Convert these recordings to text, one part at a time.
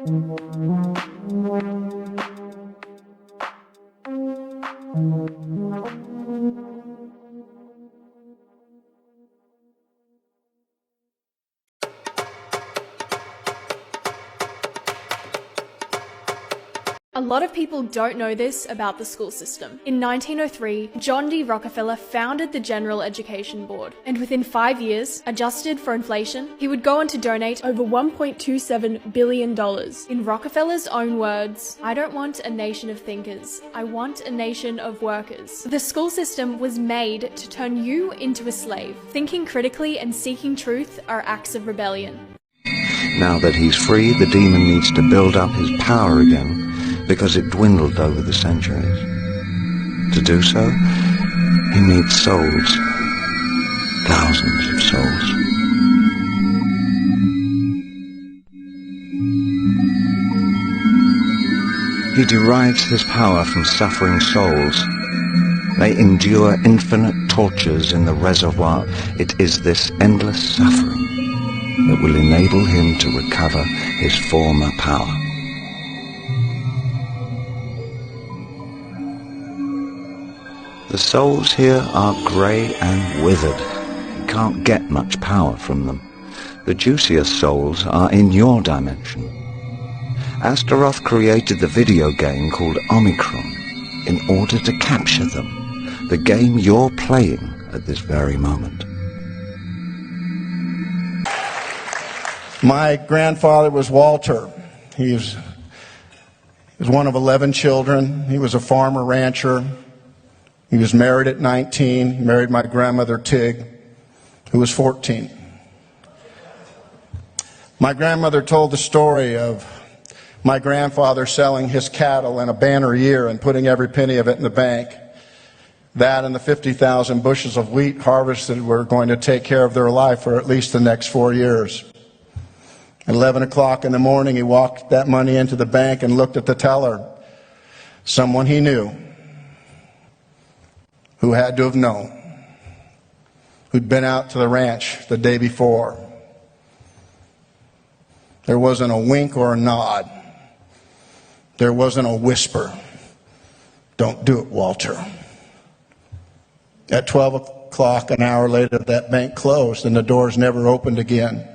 A lot of people don't know this about the school system. In 1903, John D. Rockefeller founded the General Education Board, and within 5 years, adjusted for inflation, he would go on to donate over $1.27 billion. In Rockefeller's own words, "I don't want a nation of thinkers, I want a nation of workers." The school system was made to turn you into a slave. Thinking critically and seeking truth are acts of rebellion. Now that he's free, the demon needs to build up his power again, because it dwindled over the centuries. To do so, he needs souls. Thousands of souls. He derives his power from suffering souls. They endure infinite tortures in the reservoir. It is this endless suffering that will enable him to recover his former power. The souls here are grey and withered. You can't get much power from them. The juiciest souls are in your dimension. Astaroth created the video game called Omicron in order to capture them, the game you're playing at this very moment. My grandfather was Walter. He was one of 11 children. He was a farmer rancher. He was married at 19, he married my grandmother Tig, who was 14. My grandmother told the story of my grandfather selling his cattle in a banner year and putting every penny of it in the bank. That and the 50,000 bushels of wheat harvested were going to take care of their life for at least the next 4 years. At 11 o'clock in the morning, he walked that money into the bank and looked at the teller. Someone he knew, who had to have known, who'd been out to the ranch the day before. There wasn't a wink or a nod. There wasn't a whisper. "Don't do it, Walter." At 12 o'clock, an hour later, that bank closed and the doors never opened again.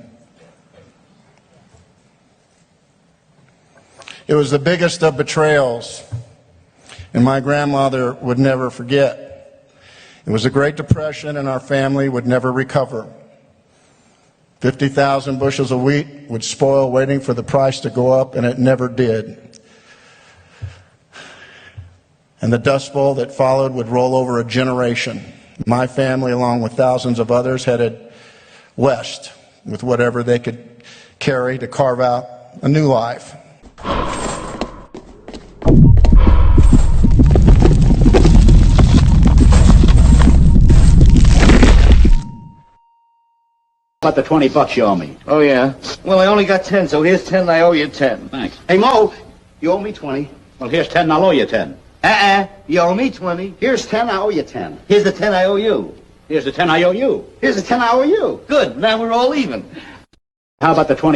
It was the biggest of betrayals, and my grandmother would never forget. It was a Great Depression, and our family would never recover. 50,000 bushels of wheat would spoil waiting for the price to go up, and it never did. And the Dust Bowl that followed would roll over a generation. My family, along with thousands of others, headed west with whatever they could carry to carve out a new life. About the $20 you owe me. Oh, yeah? Well, I only got 10, so here's 10 and I owe you 10. Thanks. Hey, Mo, you owe me 20. Well, here's 10 and I'll owe you 10. You owe me 20. Here's 10, I owe you 10. Here's the 10 I owe you. Here's the 10 I owe you. Here's the 10 I owe you. Good, now we're all even. How about the 20?